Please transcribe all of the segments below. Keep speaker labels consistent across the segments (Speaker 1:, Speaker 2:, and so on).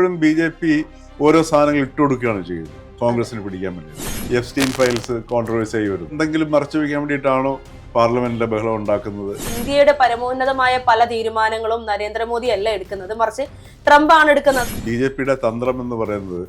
Speaker 1: പലപ്പോഴും BJP ഓരോ സാധനങ്ങൾ ഇട്ടുകൊടുക്കുകയാണ് ചെയ്യുന്നത് കോൺഗ്രസിന് പിടിക്കാൻ വേണ്ടി. എഫ്സ്റ്റീൻ ഫയൽസ് കോൺട്രവേഴ്സി ആയി വരും. എന്തെങ്കിലും മറച്ചു വയ്ക്കാൻ വേണ്ടിയിട്ടാണോ പാർലമെന്റിലെ ബഹളം ഉണ്ടാക്കുന്നത്?
Speaker 2: ഇന്ത്യയുടെ പരമോന്നതമായ പല തീരുമാനങ്ങളും നരേന്ദ്രമോദി അല്ല എടുക്കുന്നത്, മറിച്ച് ട്രംപ് ആണ് എടുക്കുന്നത്.
Speaker 1: BJPയുടെ തന്ത്രം എന്ന് പറയുന്നത്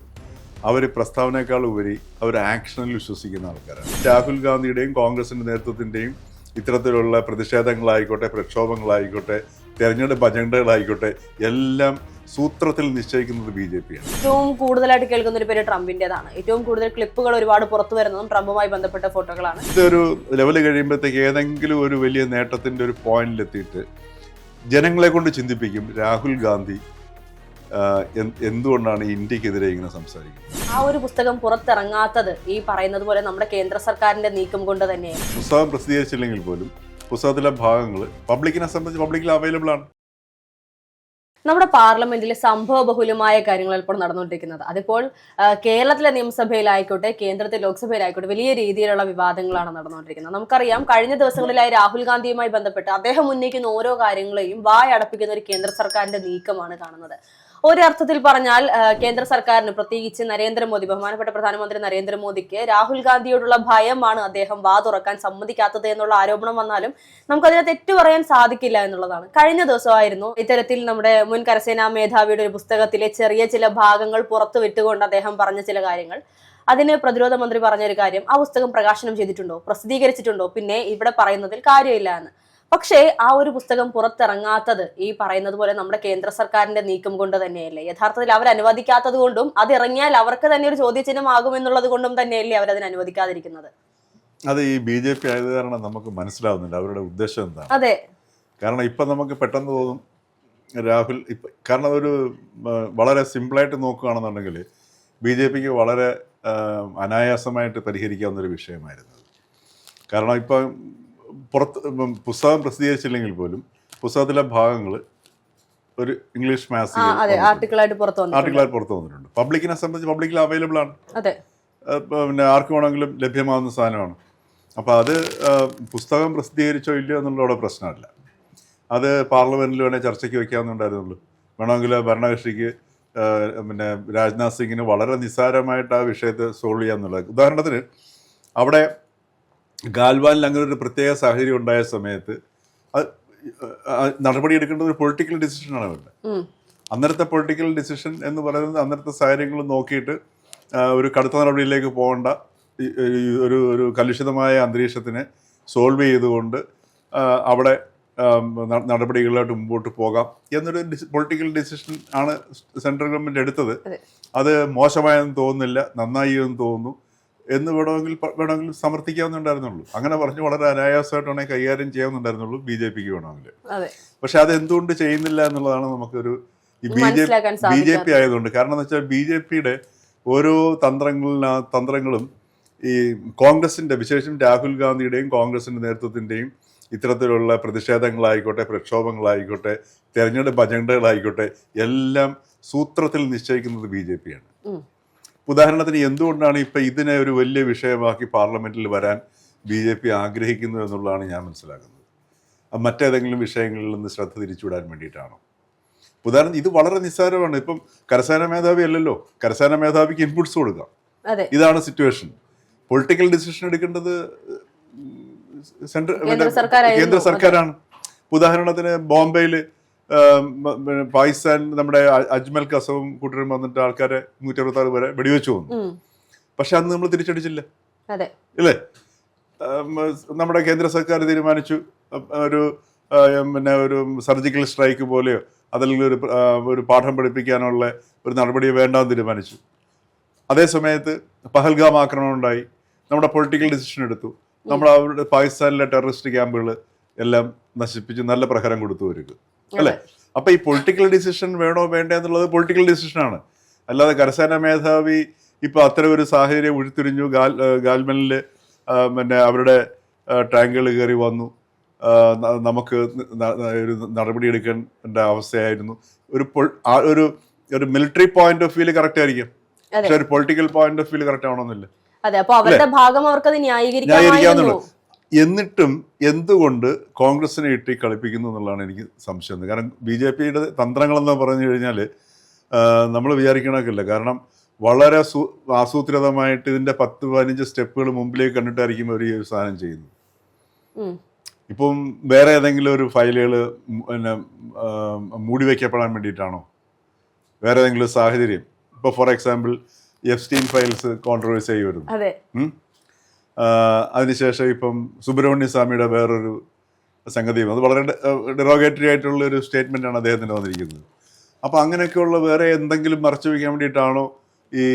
Speaker 1: അവർ പ്രസ്താവനയേക്കാൾ ഉപരി അവർ ആക്ഷനിൽ വിശ്വസിക്കുന്ന ആൾക്കാരാണ്. രാഹുൽ ഗാന്ധിയുടെയും കോൺഗ്രസിന്റെ നേതൃത്വത്തിന്റെയും ഇത്തരത്തിലുള്ള പ്രതിഷേധങ്ങളായിക്കോട്ടെ, പ്രക്ഷോഭങ്ങളായിക്കോട്ടെ, തെരഞ്ഞെടുപ്പ് അജണ്ടകളായിക്കോട്ടെ, എല്ലാം സൂത്രത്തിൽ നിശ്ചയിക്കുന്നത് BJP ആണ്.
Speaker 2: ഏറ്റവും കൂടുതലായിട്ട് കേൾക്കുന്ന ഒരു പേര് ട്രംപിന്റേതാണ്. ഏറ്റവും കൂടുതൽ ക്ലിപ്പുകൾ ഒരുപാട് പുറത്തു വരുന്നതും ട്രംപുമായി ബന്ധപ്പെട്ട ഫോട്ടോകളാണ്.
Speaker 1: ഇതൊരു ലെവല് കഴിയുമ്പോഴത്തേക്ക് ഏതെങ്കിലും ഒരു വലിയ നേട്ടത്തിന്റെ ഒരു പോയിന്റിലെത്തിയിട്ട് ജനങ്ങളെ കൊണ്ട് ചിന്തിപ്പിക്കും രാഹുൽ ഗാന്ധി എന്തുകൊണ്ടാണ് ഇന്ത്യക്കെതിരെ ഇങ്ങനെ സംസാരിക്കുന്നത്.
Speaker 2: ആ ഒരു പുസ്തകം പുറത്തിറങ്ങാത്തത് ഈ പറയുന്നത് പോലെ നമ്മുടെ കേന്ദ്ര സർക്കാരിന്റെ നീക്കം കൊണ്ട് തന്നെയാണ്.
Speaker 1: പുസ്തകം പ്രസിദ്ധീകരിച്ചില്ലെങ്കിൽ പോലും പുസ്തകത്തിലെ ഭാഗങ്ങൾ പബ്ലിക്കിനെ സംബന്ധിച്ച് പബ്ലിക്കിൽ അവൈലബിൾ ആണ്.
Speaker 2: നമ്മുടെ പാർലമെന്റിൽ സംഭവബഹുലമായ കാര്യങ്ങൾ ഇപ്പോൾ നടന്നുകൊണ്ടിരിക്കുന്നത്. അതിപ്പോൾ കേരളത്തിലെ നിയമസഭയിലായിക്കോട്ടെ, കേന്ദ്രത്തിലെ ലോക്സഭയിലായിക്കോട്ടെ, വലിയ രീതിയിലുള്ള വിവാദങ്ങളാണ് നടന്നുകൊണ്ടിരിക്കുന്നത്. നമുക്കറിയാം, കഴിഞ്ഞ ദിവസങ്ങളിലായി രാഹുൽ ഗാന്ധിയുമായി ബന്ധപ്പെട്ട് അദ്ദേഹം ഉന്നയിക്കുന്ന ഓരോ കാര്യങ്ങളെയും വായടപ്പിക്കുന്ന ഒരു കേന്ദ്ര സർക്കാരിന്റെ നീക്കമാണ് കാണുന്നത്. ഒരർത്ഥത്തിൽ പറഞ്ഞാൽ കേന്ദ്ര സർക്കാരിന്, പ്രത്യേകിച്ച് നരേന്ദ്രമോദി, ബഹുമാനപ്പെട്ട പ്രധാനമന്ത്രി നരേന്ദ്രമോദിക്ക് രാഹുൽ ഗാന്ധിയോടുള്ള ഭയമാണ് അദ്ദേഹം വാ തുറക്കാൻ സമ്മതിക്കാത്തത് എന്നുള്ള ആരോപണം വന്നാലും നമുക്കതിനെ തെറ്റു പറയാൻ സാധിക്കില്ല എന്നുള്ളതാണ്. കഴിഞ്ഞ ദിവസമായിരുന്നു ഇത്തരത്തിൽ നമ്മുടെ മുൻ കരസേനാ മേധാവിയുടെ ഒരു പുസ്തകത്തിലെ ചെറിയ ചില ഭാഗങ്ങൾ പുറത്തു വിട്ടുകൊണ്ട് അദ്ദേഹം പറഞ്ഞ ചില കാര്യങ്ങൾ. അതിന് പ്രതിരോധ മന്ത്രി പറഞ്ഞൊരു കാര്യം, ആ പുസ്തകം പ്രകാശനം ചെയ്തിട്ടുണ്ടോ, പ്രസിദ്ധീകരിച്ചിട്ടുണ്ടോ, പിന്നെ ഇവിടെ പറയുന്നതിൽ കാര്യമില്ല എന്ന്. പക്ഷേ ആ ഒരു പുസ്തകം പുറത്തിറങ്ങാത്തത് ഈ പറയുന്നത് പോലെ നമ്മുടെ കേന്ദ്ര സർക്കാരിന്റെ നീക്കം കൊണ്ട് തന്നെയല്ലേ? യഥാർത്ഥത്തിൽ അവർ അനുവദിക്കാത്തത് കൊണ്ടും അത് ഇറങ്ങിയാൽ അവർക്ക് തന്നെ ഒരു ചോദ്യചിഹ്നമാകും എന്നുള്ളത് കൊണ്ടും തന്നെയല്ലേ അവരതിന് അനുവദിക്കാതിരിക്കുന്നത്?
Speaker 1: അത് ഈ BJP ആയത് കാരണം നമുക്ക് മനസ്സിലാവുന്നില്ല അവരുടെ ഉദ്ദേശം എന്താണ്.
Speaker 2: അതെ,
Speaker 1: കാരണം ഇപ്പം നമുക്ക് പെട്ടെന്ന് തോന്നും രാഹുൽ കാരണം ഒരു വളരെ സിമ്പിളായിട്ട് നോക്കുകയാണെന്നുണ്ടെങ്കിൽ BJPക്ക് വളരെ അനായാസമായിട്ട് പരിഹരിക്കാവുന്നൊരു വിഷയമായിരുന്നു. കാരണം ഇപ്പം പുസ്തകം പ്രസിദ്ധീകരിച്ചില്ലെങ്കിൽ പോലും പുസ്തകത്തിലെ ഭാഗങ്ങൾ ഒരു ഇംഗ്ലീഷ്
Speaker 2: ആർട്ടിക്കിളായിട്ട് പുറത്തു
Speaker 1: വന്നിട്ടുണ്ട്. പബ്ലിക്കിനെ സംബന്ധിച്ച് പബ്ലിക്കിൽ അവൈലബിൾ ആണ്. പിന്നെ ആർക്ക് വേണമെങ്കിലും ലഭ്യമാകുന്ന സാധനമാണ്. അപ്പോൾ അത് പുസ്തകം പ്രസിദ്ധീകരിച്ചോ ഇല്ലയോ എന്നുള്ളതോടെ പ്രശ്നമല്ല. അത് പാർലമെന്റിൽ വേണേൽ ചർച്ചയ്ക്ക് വയ്ക്കാവുന്നുണ്ടായിരുന്നുള്ളൂ. വേണമെങ്കിൽ ഭരണകക്ഷിക്ക് പിന്നെ രാജ്നാഥ് സിംഗിന് വളരെ നിസ്സാരമായിട്ട് ആ വിഷയത്തെ സോൾവ് ചെയ്യാന്നുള്ളത്. ഉദാഹരണത്തിന് അവിടെ ഗാൽവാനിൽ അങ്ങനെ ഒരു പ്രത്യേക സാഹചര്യം ഉണ്ടായ സമയത്ത് അത് നടപടിയെടുക്കേണ്ട ഒരു പൊളിറ്റിക്കൽ ഡിസിഷനാണ് വേണ്ടത്. അന്നേരത്തെ പൊളിറ്റിക്കൽ ഡിസിഷൻ എന്ന് പറയുന്നത് അന്നേരത്തെ സാഹചര്യങ്ങൾ നോക്കിയിട്ട് ഒരു കടുത്ത നടപടിയിലേക്ക് പോകേണ്ട, ഒരു കലുഷിതമായ അന്തരീക്ഷത്തിനെ സോൾവ് ചെയ്തുകൊണ്ട് അവിടെ നടപടികളായിട്ട് മുമ്പോട്ട് പോകാം എന്നൊരു പൊളിറ്റിക്കൽ ഡിസിഷൻ ആണ് സെൻട്രൽ ഗവൺമെൻറ് എടുത്തത്. അത് മോശമായെന്ന് തോന്നുന്നില്ല, നന്നായി എന്ന് തോന്നുന്നു എന്ന് വേണമെങ്കിൽ സമർത്ഥിക്കാവുന്നുണ്ടായിരുന്നുള്ളൂ. അങ്ങനെ പറഞ്ഞ് വളരെ അനായാസമായിട്ട് വേണമെങ്കിൽ കൈകാര്യം ചെയ്യാവുന്നുണ്ടായിരുന്നുള്ളൂ BJPക്ക് വേണമെങ്കിൽ. പക്ഷെ അത് എന്തുകൊണ്ട് ചെയ്യുന്നില്ല എന്നുള്ളതാണ് നമുക്കൊരു BJP ആയതുകൊണ്ട്. കാരണം എന്ന് വെച്ചാൽ BJPയുടെ ഓരോ തന്ത്രങ്ങളും ഈ കോൺഗ്രസിന്റെ, വിശേഷം രാഹുൽ ഗാന്ധിയുടെയും കോൺഗ്രസിന്റെ നേതൃത്വത്തിന്റെയും ഇത്തരത്തിലുള്ള പ്രതിഷേധങ്ങളായിക്കോട്ടെ, പ്രക്ഷോഭങ്ങളായിക്കോട്ടെ, തെരഞ്ഞെടുപ്പ് അജണ്ടകളായിക്കോട്ടെ, എല്ലാം സൂത്രത്തിൽ നിശ്ചയിക്കുന്നത് BJP ആണ്. ഉദാഹരണത്തിന് എന്തുകൊണ്ടാണ് ഇപ്പം ഇതിനെ ഒരു വലിയ വിഷയമാക്കി പാർലമെന്റിൽ വരാൻ BJP ആഗ്രഹിക്കുന്നു എന്നുള്ളതാണ് ഞാൻ മനസ്സിലാക്കുന്നത്. മറ്റേതെങ്കിലും വിഷയങ്ങളിൽ നിന്ന് ശ്രദ്ധ തിരിച്ചുവിടാൻ വേണ്ടിയിട്ടാണോ? ഉദാഹരണം, ഇത് വളരെ നിസ്സാരമാണ്. ഇപ്പം കരസേനാ മേധാവി അല്ലല്ലോ, കരസേനാ മേധാവിക്ക് ഇൻപുട്സ് കൊടുക്കാം. ഇതാണ് സിറ്റുവേഷൻ. പൊളിറ്റിക്കൽ ഡിസിഷൻ എടുക്കേണ്ടത് കേന്ദ്ര സർക്കാരാണ്. ഉദാഹരണത്തിന് ബോംബെയിൽ പാകിസ്ഥാൻ നമ്മുടെ അജ്മൽ കസവും കൂട്ടരും വന്നിട്ട് ആൾക്കാരെ 166 പേരെ വെടിവെച്ചു വന്നു. പക്ഷെ അന്ന് നമ്മൾ തിരിച്ചടിച്ചില്ല, ഇല്ലേ? നമ്മുടെ കേന്ദ്ര സർക്കാർ തീരുമാനിച്ചു ഒരു സർജിക്കൽ സ്ട്രൈക്ക് പോലെയോ അതല്ലെങ്കിൽ ഒരു പാഠം പഠിപ്പിക്കാനുള്ള ഒരു നടപടി വേണ്ടാന്ന് തീരുമാനിച്ചു. അതേ സമയത്ത് പഹൽഗാം ആക്രമണം ഉണ്ടായി, നമ്മുടെ പൊളിറ്റിക്കൽ ഡിസിഷൻ എടുത്തു. നമ്മൾ അവരുടെ പാകിസ്ഥാനിലെ ടെററിസ്റ്റ് ക്യാമ്പുകൾ എല്ലാം നശിപ്പിച്ച് നല്ല പ്രഹരം കൊടുത്തു അവർക്ക്, അല്ലേ? അപ്പൊ ഈ പൊളിറ്റിക്കൽ ഡിസിഷൻ വേണോ വേണ്ടേ എന്നുള്ളത് പൊളിറ്റിക്കൽ ഡിസിഷനാണ്. അല്ലാതെ കരസേനാ മേധാവി ഇപ്പൊ അത്തരം ഒരു സാഹചര്യം ഉരുത്തിരിഞ്ഞു, ഗാൽവനില് പിന്നെ അവരുടെ ടാങ്കുകൾ കയറി വന്നു, നമുക്ക് ഒരു നടപടിയെടുക്കേണ്ട അവസ്ഥയായിരുന്നു. ഒരു മിലിറ്ററി പോയിന്റ് ഓഫ് വ്യൂല് കറക്റ്റ് ആയിരിക്കും, പക്ഷെ ഒരു പൊളിറ്റിക്കൽ പോയിന്റ് ഓഫ് വ്യൂല് കറക്റ്റ് ആവണമെന്നില്ല. ന്യായീകരിക്കാന്നുള്ളൂ. എന്നിട്ടും എന്തുകൊണ്ട് കോൺഗ്രസിനെ ഇട്ടി കളിപ്പിക്കുന്നു എന്നുള്ളതാണ് എനിക്ക് സംശയം. കാരണം BJPയുടെ തന്ത്രങ്ങളെന്ന് പറഞ്ഞു കഴിഞ്ഞാൽ നമ്മൾ വിചാരിക്കണമൊക്കെയില്ല. കാരണം വളരെ ആസൂത്രിതമായിട്ട് ഇതിൻ്റെ 10-15 സ്റ്റെപ്പുകൾ മുമ്പിലേക്ക് കണ്ടിട്ടായിരിക്കും അവർ ഈ ഒരു സാധനം ചെയ്യുന്നത്. ഇപ്പം വേറെ ഏതെങ്കിലും ഒരു ഫയലുകൾ പിന്നെ മൂടി വയ്ക്കപ്പെടാൻ വേണ്ടിയിട്ടാണോ, വേറെ ഏതെങ്കിലും സാഹചര്യം? ഇപ്പോൾ for example Epstein files controversy ആയി വരുന്നു. അതിനുശേഷം ഇപ്പം സുബ്രഹ്മണ്യ സ്വാമിയുടെ വേറൊരു സംഗതി, അത് വളരെ ഡെറോഗേറ്ററി ആയിട്ടുള്ള ഒരു സ്റ്റേറ്റ്മെൻറ്റാണ് അദ്ദേഹത്തിന് വന്നിരിക്കുന്നത്. അപ്പോൾ അങ്ങനെയൊക്കെയുള്ള വേറെ എന്തെങ്കിലും മറച്ചു വയ്ക്കാൻ വേണ്ടിയിട്ടാണോ ഈ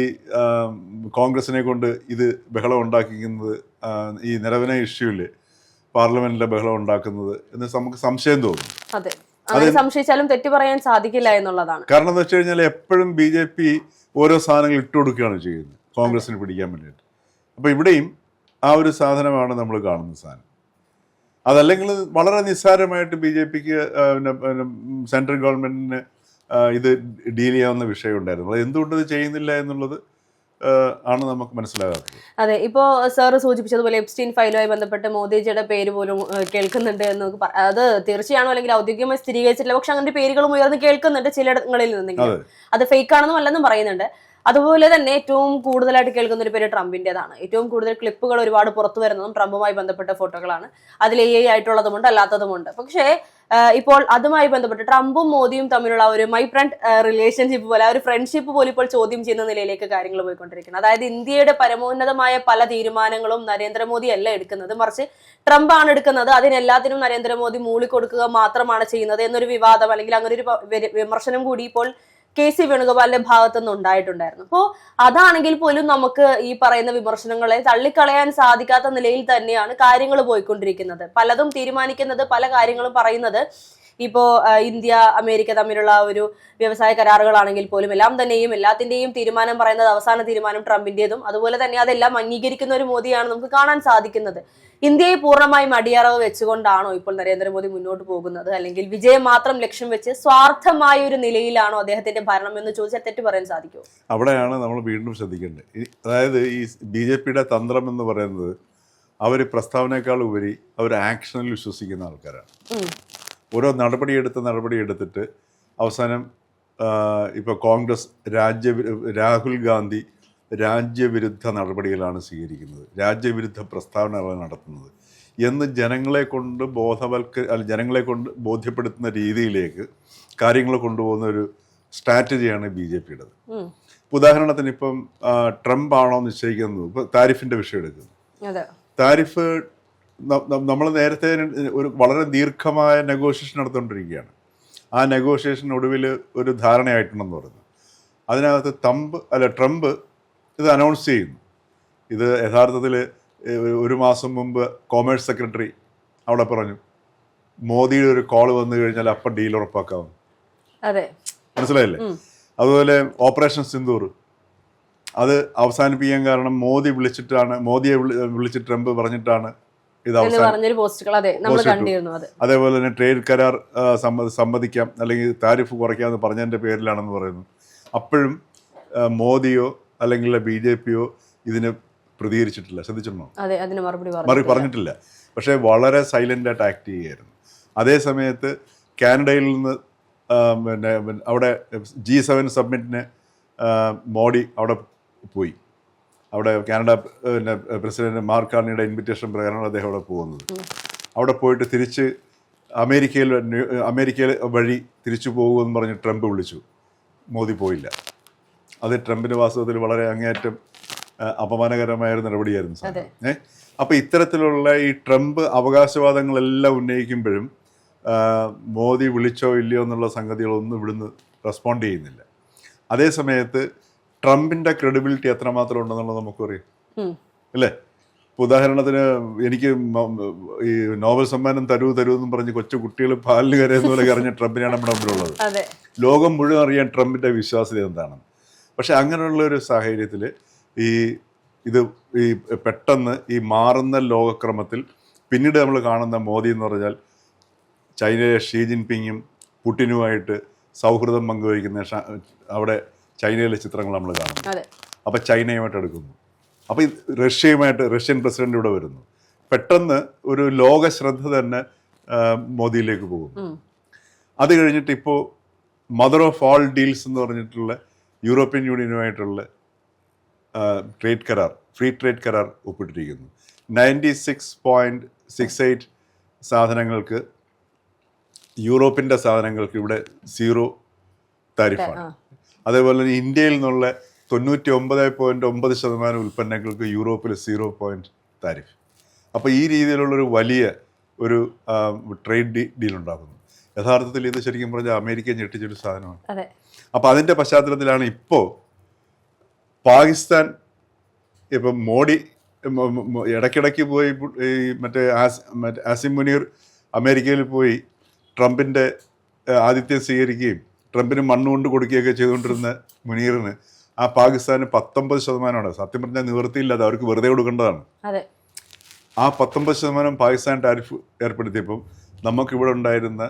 Speaker 1: കോൺഗ്രസിനെ കൊണ്ട് ഇത് ബഹളം ഉണ്ടാക്കിക്കുന്നത്, ഈ നിലവിലെ ഇഷ്യൂവിൽ പാർലമെന്റിലെ ബഹളം ഉണ്ടാക്കുന്നത് എന്ന് നമുക്ക് സംശയം തോന്നും.
Speaker 2: അതെ, സംശയിച്ചാലും തെറ്റു പറയാൻ സാധിക്കില്ല എന്നുള്ളതാണ്.
Speaker 1: കാരണം എന്ന് വെച്ച് കഴിഞ്ഞാൽ എപ്പോഴും BJP ഓരോ സാധനങ്ങൾ ഇട്ടുകൊടുക്കുകയാണ് ചെയ്യുന്നത് കോൺഗ്രസിന് പിടിക്കാൻ വേണ്ടിയിട്ട്. അപ്പോൾ ഇവിടെയും ആ ഒരു സാധനമാണ് നമ്മൾ കാണുന്ന സാധനം. അതല്ലെങ്കിൽ വളരെ നിസ്സാരമായിട്ട് BJPക്ക് സെൻട്രൽ ഗവൺമെന്റിന് ഇത് ഡീൽ ചെയ്യാവുന്ന വിഷയം ഉണ്ടായിരുന്നു. അത് എന്തുകൊണ്ട് ഇത് ചെയ്യുന്നില്ല എന്നുള്ളത് ആണ് നമുക്ക് മനസ്സിലാകാത്തത്.
Speaker 2: അതെ, ഇപ്പോൾ സാറ് സൂചിപ്പിച്ചതുപോലെ എപ്സ്റ്റീൻ ഫയലുമായി ബന്ധപ്പെട്ട് മോദിജിയുടെ പേര് പോലും കേൾക്കുന്നുണ്ട് എന്ന് അത് തീർച്ചയാണോ അല്ലെങ്കിൽ ഔദ്യോഗികമായി സ്ഥിരീകരിച്ചിട്ടില്ല, പക്ഷെ അങ്ങനെ പേരുകളും ഉയർന്ന് കേൾക്കുന്നുണ്ട് ചിലയിടങ്ങളിൽ നിന്നെങ്കിലും. അത് ഫേക്ക് ആണെന്നും അല്ലെന്നും പറയുന്നുണ്ട്. അതുപോലെ തന്നെ ഏറ്റവും കൂടുതലായിട്ട് കേൾക്കുന്ന ഒരു പേര് ട്രംപിൻ്റെതാണ്. ഏറ്റവും കൂടുതൽ ക്ലിപ്പുകൾ ഒരുപാട് പുറത്തു വരുന്നതും ട്രംപുമായി ബന്ധപ്പെട്ട ഫോട്ടോകളാണ്. അതിൽ AI ആയിട്ടുള്ളതുമുണ്ട്, അല്ലാത്തതുമുണ്ട്. പക്ഷേ ഇപ്പോൾ അതുമായി ബന്ധപ്പെട്ട് ട്രംപും മോദിയും തമ്മിലുള്ള ഒരു മൈ ഫ്രണ്ട് റിലേഷൻഷിപ്പ് പോലെ, ആ ഒരു ഫ്രണ്ട്ഷിപ്പ് പോലും ഇപ്പോൾ ചോദ്യം ചെയ്യുന്ന നിലയിലേക്ക് കാര്യങ്ങൾ പോയിക്കൊണ്ടിരിക്കുന്നത്. അതായത് ഇന്ത്യയുടെ പരമോന്നതമായ പല തീരുമാനങ്ങളും നരേന്ദ്രമോദി അല്ല എടുക്കുന്നത്, മറിച്ച് ട്രംപ് ആണ് എടുക്കുന്നത്. അതിനെല്ലാത്തിനും നരേന്ദ്രമോദി മൂളിക്കൊടുക്കുക മാത്രമാണ് ചെയ്യുന്നത് എന്നൊരു വിവാദം അല്ലെങ്കിൽ അങ്ങനെ ഒരു വിമർശനം കൂടി ഇപ്പോൾ KC വേണുഗോപാലിന്റെ ഭാഗത്തുനിന്ന് ഉണ്ടായിട്ടുണ്ടായിരുന്നു. അപ്പോൾ അതാണെങ്കിൽ പോലും നമുക്ക് ഈ പറയുന്ന വിമർശനങ്ങളെ തള്ളിക്കളയാൻ സാധിക്കാത്ത നിലയിൽ തന്നെയാണ് കാര്യങ്ങൾ പോയിക്കൊണ്ടിരിക്കുന്നത്. പലതും തീരുമാനിക്കുന്നത്, പല കാര്യങ്ങളും പറയുന്നത് ഇപ്പോൾ ഇന്ത്യ അമേരിക്ക തമ്മിലുള്ള ഒരു വ്യവസായ കരാറുകളാണെങ്കിൽ പോലും എല്ലാത്തിന്റെയും തീരുമാനം പറയുന്നത്, അവസാന തീരുമാനം ട്രംപിന്റേതും. അതുപോലെ തന്നെ അതെല്ലാം അംഗീകരിക്കുന്ന ഒരു മോദിയാണ് നമുക്ക് കാണാൻ സാധിക്കുന്നത്. ഇന്ത്യയെ പൂർണ്ണമായും അടിയറവ് വെച്ചുകൊണ്ടാണോ ഇപ്പോൾ നരേന്ദ്രമോദി മുന്നോട്ട് പോകുന്നത്, അല്ലെങ്കിൽ വിജയം മാത്രം ലക്ഷ്യം വെച്ച് സ്വാർത്ഥമായ ഒരു നിലയിലാണോ അദ്ദേഹത്തിന്റെ ഭരണം എന്ന് ചോദിച്ചാൽ തെറ്റ് പറയാൻ സാധിക്കുമോ?
Speaker 1: അവിടെയാണ് നമ്മൾ വീണ്ടും ശ്രദ്ധിക്കേണ്ടത്. അതായത് ഈ BJPയുടെ തന്ത്രം എന്ന് പറയുന്നത്, അവർ പ്രസ്താവനയേക്കാൾ ഉപരി അവർ ആക്ഷനിൽ വിശ്വസിക്കുന്ന ആൾക്കാരാണ്. ഓരോ നടപടിയെടുത്തിട്ട് അവസാനം ഇപ്പോൾ കോൺഗ്രസ് രാഹുൽ ഗാന്ധി രാജ്യവിരുദ്ധ നടപടികളാണ് സ്വീകരിക്കുന്നത്, രാജ്യവിരുദ്ധ പ്രസ്താവനകളാണ് നടത്തുന്നത് എന്ന് ജനങ്ങളെ കൊണ്ട് ബോധ്യപ്പെടുത്തുന്ന രീതിയിലേക്ക് കാര്യങ്ങൾ കൊണ്ടുപോകുന്ന ഒരു സ്ട്രാറ്റജിയാണ് BJPയുടേത്. ഉദാഹരണത്തിന് ഇപ്പം ട്രംപ് ആണോ നിശ്ചയിക്കുന്നത്, ഇപ്പോൾ താരിഫിൻ്റെ വിഷയം എടുക്കുന്നു. താരിഫ് നമ്മൾ നേരത്തെ ഒരു വളരെ ദീർഘമായ നെഗോഷിയേഷൻ നടത്തുകൊണ്ടിരിക്കുകയാണ്. ആ നെഗോഷിയേഷൻ ഒടുവിൽ ഒരു ധാരണയായിട്ടുണ്ടെന്ന് പറഞ്ഞു. അതിനകത്ത് ട്രംപ് ഇത് അനൗൺസ് ചെയ്യുന്നു. ഇത് യഥാർത്ഥത്തിൽ ഒരു മാസം മുമ്പ് കോമേഴ്സ് സെക്രട്ടറി അവിടെ പറഞ്ഞു, മോദിയുടെ ഒരു കോൾ വന്നു കഴിഞ്ഞാൽ അപ്പം ഡീൽ ഉറപ്പാക്കാമെന്ന്. മനസ്സിലായില്ലേ? അതുപോലെ ഓപ്പറേഷൻ സിന്ദൂർ അത് അവസാനിപ്പിക്കാൻ കാരണം മോദിയെ വിളിച്ചിട്ട് ട്രംപ് പറഞ്ഞിട്ടാണ് ഇത് അതേപോലെ തന്നെ ട്രേഡ് കരാർ സമ്മതിക്കാം അല്ലെങ്കിൽ താരിഫ് കുറയ്ക്കാമെന്ന് പറഞ്ഞതിൻ്റെ പേരിലാണെന്ന് പറയുന്നു. അപ്പോഴും മോദിയോ അല്ലെങ്കിൽ BJPയോ ഇതിന് പ്രതികരിച്ചിട്ടില്ല. ശ്രദ്ധിച്ചിട്ടുണ്ടോ? മറുപടി പറഞ്ഞിട്ടില്ല. പക്ഷേ വളരെ സൈലൻ്റ് ആയിട്ട് ആക്ട് ചെയ്യുകയായിരുന്നു. അതേ സമയത്ത് കാനഡയിൽ നിന്ന് പിന്നെ അവിടെ G7 സബ്മിറ്റിന് മോഡി അവിടെ പോയി. അവിടെ കാനഡ പ്രസിഡന്റ് മാർക്ക് കാർണിയുടെ ഇൻവിറ്റേഷൻ പ്രകാരമാണ് അദ്ദേഹം അവിടെ പോകുന്നത്. അവിടെ പോയിട്ട് തിരിച്ച് അമേരിക്കയിൽ വഴി തിരിച്ചു പോകുമെന്ന് പറഞ്ഞ് ട്രംപ് വിളിച്ചു. മോദി പോയില്ല. അത് ട്രംപിൻ്റെ വാസ്തവത്തിൽ വളരെ അങ്ങേയറ്റം അപമാനകരമായ ഒരു നടപടിയായിരുന്നു. അപ്പോൾ ഇത്തരത്തിലുള്ള ഈ ട്രംപ് അവകാശവാദങ്ങളെല്ലാം ഉന്നയിക്കുമ്പോഴും മോദി വിളിച്ചോ ഇല്ലയോ എന്നുള്ള സംഗതികളൊന്നും ഇവിടുന്ന് റെസ്പോണ്ട് ചെയ്യുന്നില്ല. അതേ സമയത്ത് ട്രംപിൻ്റെ ക്രെഡിബിലിറ്റി എത്രമാത്രം ഉണ്ടെന്നുള്ളത് നമുക്കറിയാം, അല്ലേ? ഇപ്പോൾ ഉദാഹരണത്തിന് എനിക്ക് ഈ നോബൽ സമ്മാനം തരൂ എന്നും പറഞ്ഞ് കൊച്ചു കുട്ടികൾ പാലിന് കരയുന്ന പോലെ കരഞ്ഞ ട്രംപിനാണ് നമ്മുടെ മുമ്പിലുള്ളത്. ലോകം മുഴുവൻ അറിയാൻ ട്രംപിൻ്റെ വിശ്വാസ്യത എന്താണെന്ന്. പക്ഷെ അങ്ങനെയുള്ള ഒരു സാഹചര്യത്തിൽ ഇത് പെട്ടെന്ന് ഈ മാറുന്ന ലോകക്രമത്തിൽ പിന്നീട് നമ്മൾ കാണുന്ന മോദി എന്ന് പറഞ്ഞാൽ ചൈനയിലെ ഷീ ജിൻപിങ്ങും പുടിനുമായിട്ട് സൗഹൃദം പങ്കുവയ്ക്കുന്ന അവിടെ ചൈനയിലെ ചിത്രങ്ങൾ നമ്മൾ കാണുന്നു. അപ്പോൾ ചൈനയുമായിട്ട് എടുക്കുന്നു. അപ്പോൾ റഷ്യൻ പ്രസിഡന്റ് ഇവിടെ വരുന്നു. പെട്ടെന്ന് ഒരു ലോക ശ്രദ്ധ തന്നെ മോദിയിലേക്ക് പോകുന്നു. അത് കഴിഞ്ഞിട്ട് ഇപ്പോൾ മദർ ഓഫ് ഓൾ ഡീൽസ് എന്ന് പറഞ്ഞിട്ടുള്ള യൂറോപ്യൻ യൂണിയനുമായിട്ടുള്ള ട്രേഡ് കരാർ, ഫ്രീ ട്രേഡ് കരാർ ഒപ്പിട്ടിരിക്കുന്നു. 96.68 സാധനങ്ങൾക്ക്, യൂറോപ്പിൻ്റെ സാധനങ്ങൾക്ക് ഇവിടെ 0 താരിഫാണ്. അതേപോലെ തന്നെ ഇന്ത്യയിൽ നിന്നുള്ള 99.9% ഉൽപ്പന്നങ്ങൾക്ക് യൂറോപ്പിൽ 0 താരിഫ്. അപ്പോൾ ഈ രീതിയിലുള്ളൊരു വലിയ ഒരു ട്രേഡ് ഡീൽ ഉണ്ടാക്കുന്നു. യഥാർത്ഥത്തിൽ ഇത് ശരിക്കും പറഞ്ഞാൽ അമേരിക്ക ഞെട്ടിച്ചൊരു സാധനമാണ്. അപ്പോൾ അതിൻ്റെ പശ്ചാത്തലത്തിലാണ് ഇപ്പോൾ പാകിസ്ഥാൻ, ഇപ്പം മോഡി ഇടയ്ക്കിടയ്ക്ക് പോയി ഈ മറ്റേ ആസിം മുനീർ അമേരിക്കയിൽ പോയി ട്രംപിൻ്റെ ആതിഥ്യം സ്വീകരിക്കുകയും ട്രംപിന് മണ്ണുകൊണ്ട് കൊടുക്കുകയൊക്കെ ചെയ്തുകൊണ്ടിരുന്ന മുനീറിന് ആ പാകിസ്ഥാന് 19%. സത്യം പറഞ്ഞാൽ നിവൃത്തിയില്ലാതെ അവർക്ക് വെറുതെ കൊടുക്കേണ്ടതാണ്. ആ 19% പാകിസ്ഥാൻ ടാരിഫ് ഏർപ്പെടുത്തിയപ്പം നമുക്കിവിടെ ഉണ്ടായിരുന്ന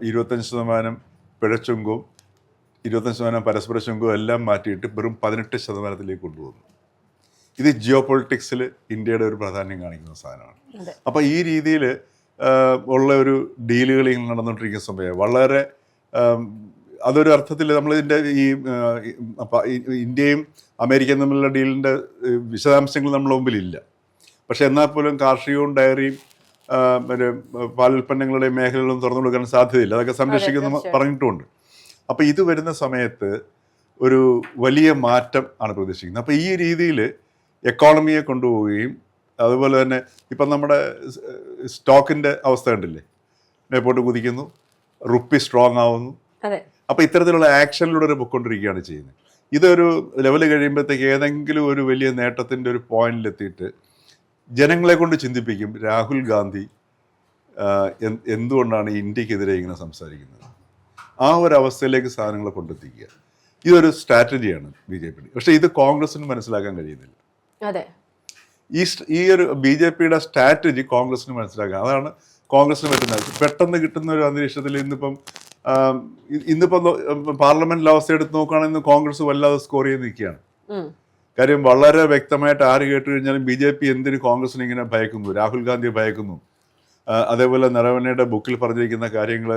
Speaker 1: 25% പിഴച്ചുങ്കവും 25% പരസ്പര ചുങ്കവും എല്ലാം മാറ്റിയിട്ട് വെറും 18%-ലേക്ക് കൊണ്ടുവന്നു. ഇത് ജിയോ പൊളിറ്റിക്സിൽ ഇന്ത്യയുടെ ഒരു പ്രാധാന്യം കാണിക്കുന്ന സാധനമാണ്. അപ്പോൾ ഈ രീതിയിൽ ഉള്ള ഒരു ഡീലുകൾ നടന്നുകൊണ്ടിരിക്കുന്ന സമയം വളരെ അതൊരു അർത്ഥത്തിൽ നമ്മളിതിൻ്റെ ഈ ഇന്ത്യയും അമേരിക്കയും തമ്മിലുള്ള ഡീലിൻ്റെ വിശദാംശങ്ങൾ നമ്മുടെ മുമ്പിലില്ല. പക്ഷെ എന്നാൽ പോലും കാർഷികവും ഡയറിയും മറ്റേ പാലുൽപ്പന്നങ്ങളുടെയും മേഖലകളും തുറന്നു കൊടുക്കാൻ സാധ്യതയില്ല. അതൊക്കെ സംരക്ഷിക്കുന്ന പറഞ്ഞിട്ടുമുണ്ട്. അപ്പോൾ ഇത് വരുന്ന സമയത്ത് ഒരു വലിയ മാറ്റം ആണ് പ്രതീക്ഷിക്കുന്നത്. അപ്പോൾ ഈ രീതിയിൽ എക്കോണമിയെ കൊണ്ടുപോവുകയും അതുപോലെ തന്നെ ഇപ്പം നമ്മുടെ സ്റ്റോക്കിൻ്റെ അവസ്ഥ കണ്ടില്ലേ, മേപ്പോട്ട് കുതിക്കുന്നു, റുപ്പി സ്ട്രോങ് ആവുന്നു. അപ്പോൾ ഇത്തരത്തിലുള്ള ആക്ഷനിലൂടെ ഒരു പൊയ്ക്കൊണ്ടിരിക്കുകയാണ് ചെയ്യുന്നത്. ഇതൊരു ലെവൽ കഴിയുമ്പോഴത്തേക്ക് ഏതെങ്കിലും ഒരു വലിയ നേട്ടത്തിൻ്റെ ഒരു പോയിന്റിലെത്തിയിട്ട് ജനങ്ങളെ കൊണ്ട് ചിന്തിപ്പിക്കും രാഹുൽ ഗാന്ധി എന്തുകൊണ്ടാണ് ഇന്ത്യക്കെതിരെ ഇങ്ങനെ സംസാരിക്കുന്നത്. ആ ഒരു അവസ്ഥയിലേക്ക് സാധനങ്ങളെ കൊണ്ടെത്തിക്കുക. ഇതൊരു സ്ട്രാറ്റജിയാണ് BJP. പക്ഷേ ഇത് കോൺഗ്രസിന് മനസ്സിലാക്കാൻ കഴിയുന്നില്ല. ഈ ഒരു BJPയുടെ സ്ട്രാറ്റജി കോൺഗ്രസിന് മനസ്സിലാക്കാൻ, അതാണ് കോൺഗ്രസിന് പറ്റുന്നത്. പെട്ടെന്ന് കിട്ടുന്ന ഒരു അന്തരീക്ഷത്തിൽ ഇന്നിപ്പം പാർലമെന്റിലെ അവസ്ഥ എടുത്ത് നോക്കുകയാണെങ്കിൽ കോൺഗ്രസ് വല്ലാതെ സ്കോർ ചെയ്ത് നിൽക്കുകയാണ്. കാര്യം വളരെ വ്യക്തമായിട്ട് ആര് കേട്ട് കഴിഞ്ഞാലും BJP എന്തിന് കോൺഗ്രസിനെ ഇങ്ങനെ ഭയക്കുന്നു, രാഹുൽ ഗാന്ധിയെ ഭയക്കുന്നു, അതേപോലെ നരവണയുടെ ബുക്കിൽ പറഞ്ഞിരിക്കുന്ന കാര്യങ്ങൾ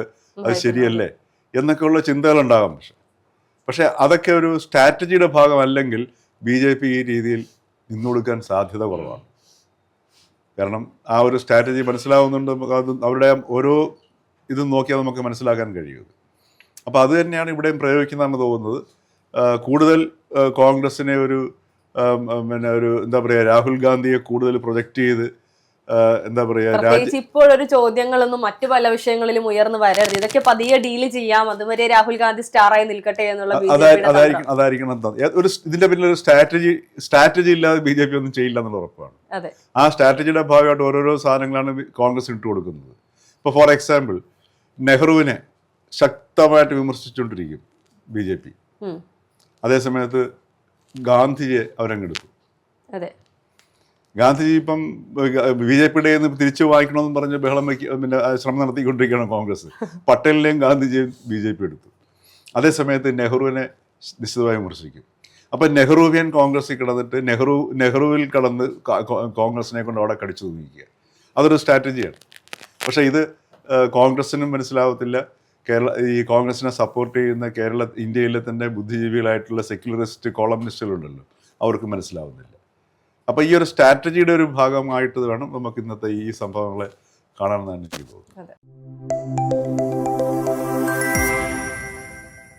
Speaker 1: അത് ശരിയല്ലേ എന്നൊക്കെയുള്ള ചിന്തകളുണ്ടാകാം. പക്ഷെ അതൊക്കെ ഒരു സ്ട്രാറ്റജിയുടെ ഭാഗമല്ലെങ്കിൽ BJP ഈ രീതിയിൽ നിന്നുകൊടുക്കാൻ സാധ്യത കുറവാണ്. കാരണം ആ ഒരു സ്ട്രാറ്റജി മനസ്സിലാവുന്നുണ്ട്. അവരുടെ ഓരോ ഇതും നോക്കിയാൽ നമുക്ക് മനസ്സിലാക്കാൻ കഴിയും. അപ്പോൾ അത് തന്നെയാണ് ഇവിടെയും പ്രയോഗിക്കുന്നതെന്ന് തോന്നുന്നത്. കൂടുതൽ കോൺഗ്രസിനെ ഒരു എന്താ പറയുക, രാഹുൽ ഗാന്ധിയെ കൂടുതൽ പ്രൊജക്റ്റ് ചെയ്ത് എന്താ പറയുക,
Speaker 2: ഇപ്പോഴൊരു ചോദ്യങ്ങളൊന്നും മറ്റു പല വിഷയങ്ങളിലും ഉയർന്നു വരരുത്, ഇതൊക്കെ പതിയെ ഡീൽ ചെയ്യാം, അതുവരെ രാഹുൽ ഗാന്ധി സ്റ്റാറായി നിൽക്കട്ടെ എന്നുള്ള
Speaker 1: അതായിരിക്കണം. ഒരു ഇതിന്റെ പിന്നിൽ ഒരു സ്ട്രാറ്റജി ഇല്ലാതെ BJP ഒന്നും ചെയ്യില്ല എന്നുള്ള ഉറപ്പാണ്. ആ സ്ട്രാറ്റജിയുടെ ഭാഗമായിട്ട് ഓരോരോ സാധനങ്ങളാണ് കോൺഗ്രസ് ഇട്ട് കൊടുക്കുന്നത്. ഇപ്പോൾ ഫോർ എക്സാമ്പിൾ നെഹ്റുവിനെ ശക്തമായിട്ട് വിമർശിച്ചുകൊണ്ടിരിക്കും BJP. അതേസമയത്ത് ഗാന്ധിജിയെ അവരങ്ങെടുത്തു. ഗാന്ധിജി ഇപ്പം BJPയുടെ തിരിച്ചു വാങ്ങിക്കണമെന്ന് പറഞ്ഞ് ബഹളം പിന്നെ ശ്രമം നടത്തിക്കൊണ്ടിരിക്കുകയാണ് കോൺഗ്രസ്. പട്ടേലിനെയും ഗാന്ധിജിയും BJP എടുത്തു. അതേസമയത്ത് നെഹ്റുവിനെ നിശ്ചിതമായി വിമർശിക്കും. അപ്പം നെഹ്റുവിയൻ കോൺഗ്രസിൽ കിടന്നിട്ട് നെഹ്റുവിൽ കടന്ന് കോൺഗ്രസിനെ കൊണ്ട് അവിടെ കടിച്ചു തൂങ്ങിക്കുക. അതൊരു സ്ട്രാറ്റജിയാണ്. പക്ഷേ ഇത് കോൺഗ്രസിനും മനസ്സിലാവത്തില്ല. ഈ കോൺഗ്രസിനെ സപ്പോർട്ട് ചെയ്യുന്ന ഇന്ത്യയിലെ തന്നെ ബുദ്ധിജീവികളായിട്ടുള്ള സെക്യുലറിസ്റ്റ് കോളംനിസ്റ്റുകളുണ്ടല്ലോ, അവർക്ക് മനസ്സിലാവുന്നില്ല. അപ്പോൾ ഈ ഒരു സ്ട്രാറ്റജിയുടെ ഒരു ഭാഗമായിട്ട് വേണം നമുക്ക് ഇന്നത്തെ ഈ സംഭവങ്ങളെ കാണാൻ തന്നെ എനിക്ക് തോന്നുന്നു.